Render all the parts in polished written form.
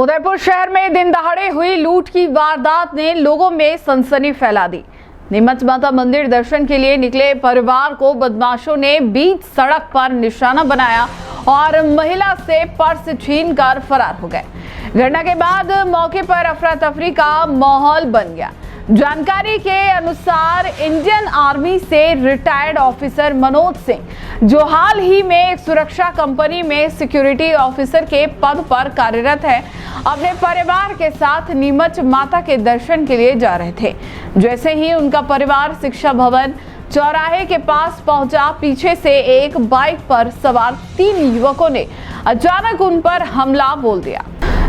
उदयपुर शहर में दिन दहाड़े हुई लूट की वारदात ने लोगों में सनसनी फैला दी। नीमच माता मंदिर दर्शन के लिए निकले परिवार को बदमाशों ने बीच सड़क पर निशाना बनाया और महिला से पर्स छीनकर फरार हो गए। घटना के बाद मौके पर अफरा तफरी का माहौल बन गया। जानकारी के अनुसार इंडियन आर्मी से रिटायर्ड ऑफिसर मनोज सिंह, जो हाल ही में एक सुरक्षा कंपनी में सिक्योरिटी ऑफिसर के पद पर कार्यरत है, अपने परिवार के साथ नीमच माता के दर्शन के लिए जा रहे थे। जैसे ही उनका परिवार शिक्षा भवन चौराहे के पास पहुंचा, पीछे से एक बाइक पर सवार 3 युवकों ने अचानक उन पर हमला बोल दिया।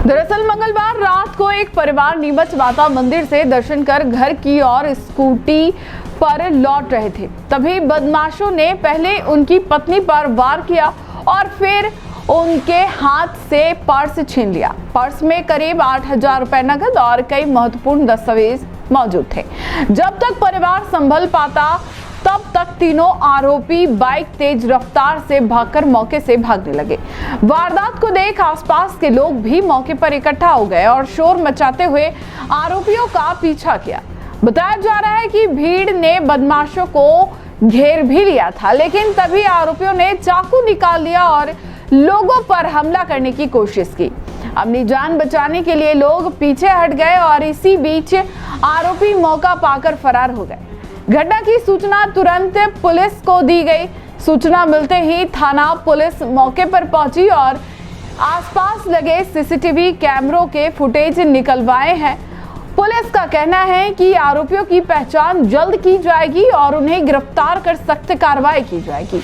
दरअसल मंगलवार रात को एक परिवार नीमच माता मंदिर से दर्शन कर घर की ओर स्कूटी पर लौट रहे थे। तभी बदमाशों ने पहले उनकी पत्नी पर वार किया और फिर उनके हाथ से पर्स छीन लिया। पर्स में करीब 8,000 रुपए नकद और कई महत्वपूर्ण दस्तावेज मौजूद थे। जब तक परिवार संभल पाता तब तक तीनों आरोपी बाइक तेज रफ्तार से भागकर मौके से भागने लगे। वारदात को देख आसपास के लोग भी मौके पर इकट्ठा हो गए और शोर मचाते हुए आरोपियों का पीछा किया। बताया जा रहा है कि भीड़ ने बदमाशों को घेर भी लिया था, लेकिन तभी आरोपियों ने चाकू निकाल लिया और लोगों पर हमला करने की कोशिश की। अपनी जान बचाने के लिए लोग पीछे हट गए और इसी बीच आरोपी मौका पाकर फरार हो गए। घटना की सूचना तुरंत पुलिस को दी गई। सूचना मिलते ही थाना पुलिस मौके पर पहुंची और आसपास लगे सीसीटीवी कैमरों के फुटेज निकलवाए हैं। पुलिस का कहना है कि आरोपियों की पहचान जल्द की जाएगी और उन्हें गिरफ्तार कर सख्त कार्रवाई की जाएगी।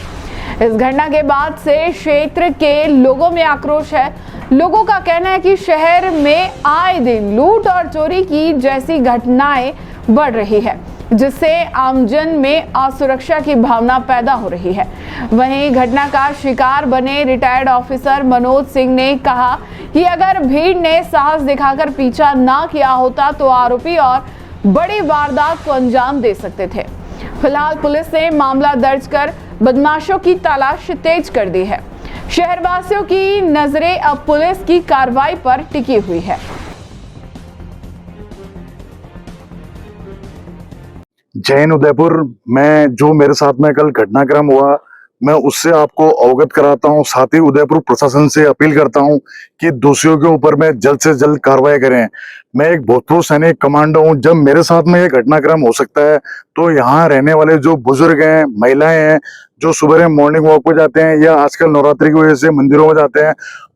इस घटना के बाद से क्षेत्र के लोगों में आक्रोश है। लोगों का कहना है कि शहर में आए दिन लूट और चोरी की जैसी घटनाएं बढ़ रही है, जिससे आमजन में असुरक्षा की भावना पैदा हो रही है। वहीं घटना का शिकार बने रिटायर्ड ऑफिसर मनोज सिंह ने कहा कि अगर भीड़ ने साहस दिखाकर पीछा ना किया होता तो आरोपी और बड़ी वारदात को अंजाम दे सकते थे। फिलहाल पुलिस ने मामला दर्ज कर बदमाशों की तलाश तेज कर दी है। शहरवासियों की नजरें अब पुलिस की कार्रवाई पर टिकी हुई है। जैन उदयपुर में जो मेरे साथ में कल घटनाक्रम हुआ, मैं उससे आपको अवगत कराता हूं। साथ ही उदयपुर प्रशासन से अपील करता हूं कि दोषियों के ऊपर में जल्द से जल्द कार्रवाई करें। मैं एक भूतपूर्व सैनिक कमांडो हूं। जब मेरे साथ में ये घटनाक्रम हो सकता है तो यहाँ रहने वाले जो बुजुर्ग हैं, महिलाएं हैं, जो सुबह मॉर्निंग वॉक पे जाते हैं या आजकल नवरात्रि की वजह से मंदिरों में जाते हैं,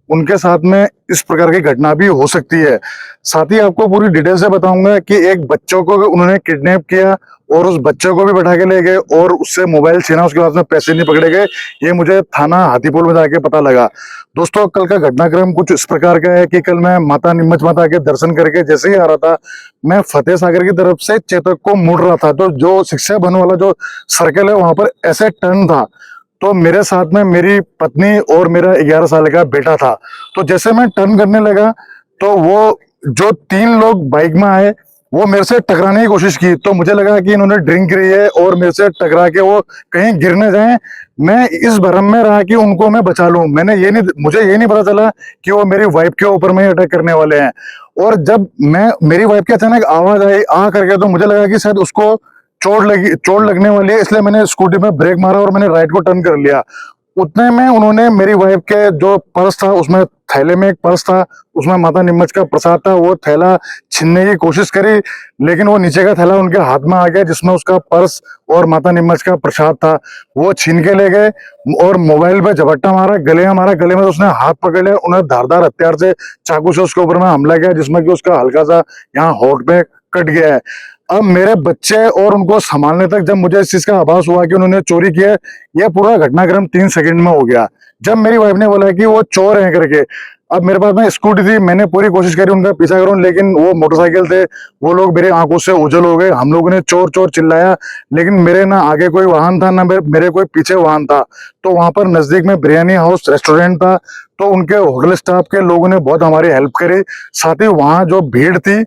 उनके साथ में इस प्रकार की घटना भी हो सकती है। साथ ही आपको पूरी डिटेल से बताऊंगा कि एक बच्चों को उन्होंने किडनैप किया और उस बच्चे को भी बैठा के ले गए और उससे मोबाइल छीना, उसके बाद में पैसे नहीं पकड़े गए। ये मुझे थाना हाथीपुर में जाके पता लगा। दोस्तों, कल का घटनाक्रम कुछ इस प्रकार का है कि कल मैं माता नीमच माता के दर्शन करके जैसे ही आ रहा था, मैं फतेह सागर की तरफ से चेतक को मुड़ रहा था। तो जो शिक्षा भवन वाला जो सर्कल है वहां पर ऐसे टर्न था, तो मेरे साथ में मेरी पत्नी और मेरा 11 साल का बेटा था। तो जैसे मैं टर्न करने लगा तो वो जो 3 लोग बाइक में आए वो मेरे से टकराने की कोशिश की। तो मुझे लगा कि इन्होंने ड्रिंक करी है और मेरे से टकरा के वो कहीं गिरने जाएं। मैं इस भरम में रहा कि उनको मैं बचा लूं। मुझे ये नहीं पता चला कि वो मेरी वाइफ के ऊपर में अटैक करने वाले हैं। और जब मेरी वाइफ की अचानक आवाज आई आ करके, तो मुझे लगा कि शायद उसको चोट लगने वाली है, इसलिए मैंने स्कूटी में ब्रेक मारा और मैंने राइट को टर्न कर लिया। उतने में उन्होंने मेरी वाइफ के जो पर्स था, उसमें थैले में एक पर्स था, उसमें माता नीमच का प्रसाद था, वो थैला छीनने की कोशिश करी, लेकिन वो नीचे का थैला उनके हाथ में आ गया जिसमें उसका पर्स और माता नीमच का प्रसाद था। वो छीन के ले गए और मोबाइल पे झपट्टा मारा, गले में मारा। गले में तो उसने हाथ पकड़ लिया। उन्हें धारदार हथियार से चाकू से उसके ऊपर में हमला किया, जिसमें कि उसका हल्का सा यहाँ होठ पे कट गया है। अब मेरे बच्चे और उनको संभालने तक जब मुझे इस चीज का आभास हुआ कि उन्होंने चोरी की है, यह पूरा घटनाक्रम 3 सेकंड में हो गया। जब मेरी वाइफ ने बोला कि वो चोर हैं करके, अब मेरे पास में स्कूटी थी, मैंने पूरी कोशिश करी उनका पीछा करूं, लेकिन वो मोटरसाइकिल थे, वो लोग मेरे आंखों से ओझल हो गए। हम लोगों ने चोर चोर चिल्लाया, लेकिन मेरे ना आगे कोई वाहन था ना मेरे कोई पीछे वाहन था। तो वहां पर नजदीक में बिरयानी हाउस रेस्टोरेंट था, तो उनके होटल स्टाफ के लोगों ने बहुत हमारी हेल्प करी। साथ ही वहां जो भीड़ थी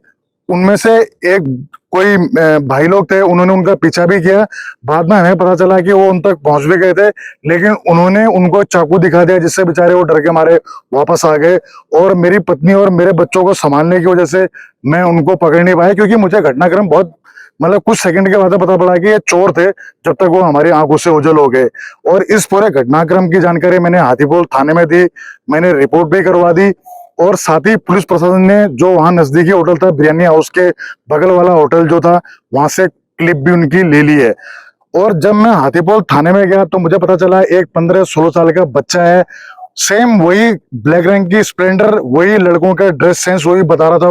उनमें से एक कोई भाई लोग थे, उन्होंने उनका पीछा भी किया। बाद में हमें पता चला कि वो उन तक पहुंच भी गए थे, लेकिन उन्होंने उनको चाकू दिखा दिया, जिससे बेचारे वो डर के मारे वापस आ गए। और मेरी पत्नी और मेरे बच्चों को संभालने की वजह से मैं उनको पकड़ नहीं पाया, क्योंकि मुझे घटनाक्रम बहुत मतलब कुछ सेकंड के बाद पता पड़ा कि ये चोर थे, जब तक वो हमारी आंखों से ओझल हो गए। और इस पूरे घटनाक्रम की जानकारी मैंने हाथीपोल थाने में दी, मैंने रिपोर्ट भी करवा दी। और साथ ही पुलिस प्रशासन ने जो वहां नजदीकी होटल था, बिरयानी हाउस के बगल वाला होटल जो था, वहां से क्लिप भी उनकी ले ली है। और जब मैं हाथीपोल थाने में गया तो मुझे पता चला एक 15-16 साल का बच्चा है, सेम वही ब्लैक रंग की स्प्लेंडर, वही लड़कों का ड्रेस सेंस वही बता रहा था।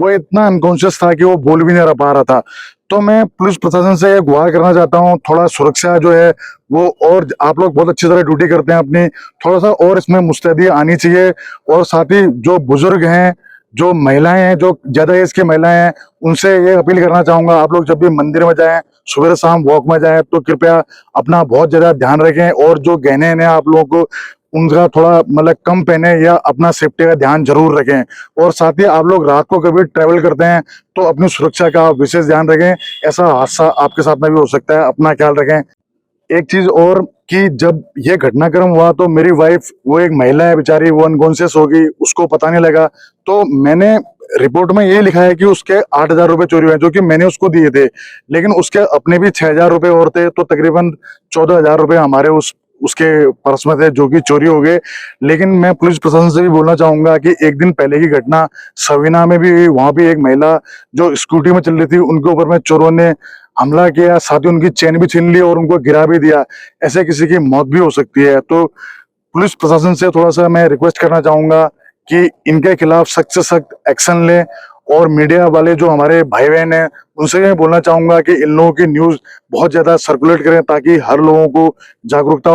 वो इतना अनकॉन्शियस था कि वो बोल भी नहीं पा रहा था। तो मैं पुलिस प्रशासन से गुहार करना चाहता हूँ, थोड़ा सुरक्षा जो है वो, और आप लोग बहुत अच्छी तरह ड्यूटी करते हैं अपनी, थोड़ा सा और इसमें मुस्तैदी आनी चाहिए। और साथ ही जो बुजुर्ग हैं, जो महिलाएं हैं, जो ज्यादा एज की महिलाएं हैं, उनसे ये अपील करना चाहूंगा, आप लोग जब भी मंदिर में जाएं, सुबह शाम वॉक में जाएं, तो कृपया अपना बहुत ज्यादा ध्यान रखें। और जो गहने हैं आप लोगों को उनका थोड़ा मतलब कम पहने, या अपना सेफ्टी का ध्यान जरूर रखें। और साथ ही आप लोग रात को कभी ट्रेवल करते हैं तो अपनी सुरक्षा का विशेष ध्यान रखें, ऐसा हादसा आपके साथ में भी हो सकता है, अपना ख्याल रखें। एक चीज और कि जब ये घटनाक्रम हुआ तो मेरी वाइफ, वो एक महिला है बेचारी, वो अनकॉन्शियस हो गई, उसको पता नहीं लगा। तो मैंने रिपोर्ट में ये लिखा है कि उसके 8,000 रुपए चोरी हुए, जो कि मैंने उसको दिए थे, लेकिन उसके अपने भी 6,000 रुपए और थे, तो तकरीबन 14,000 रुपए हमारे उसके पर्स में थे, जो कि चोरी हो गए। लेकिन मैं पुलिस प्रशासन से भी बोलना चाहूंगा कि एक दिन पहले की घटना सवीना में भी, वहां भी एक महिला जो स्कूटी में चल रही थी, उनके ऊपर में चोरों ने हमला किया, साथ ही उनकी चेन भी छीन ली और उनको गिरा भी दिया। ऐसे किसी की मौत भी हो सकती है। तो पुलिस प्रशासन से थोड़ा सा मैं रिक्वेस्ट करना चाहूंगा कि इनके खिलाफ सख्त से सख्त एक्शन लें। और मीडिया वाले जो हमारे भाई बहन हैं, उनसे मैं बोलना चाहूंगा कि इन लोगों की न्यूज बहुत ज्यादा सर्कुलेट करें, ताकि हर लोगों को जागरूकता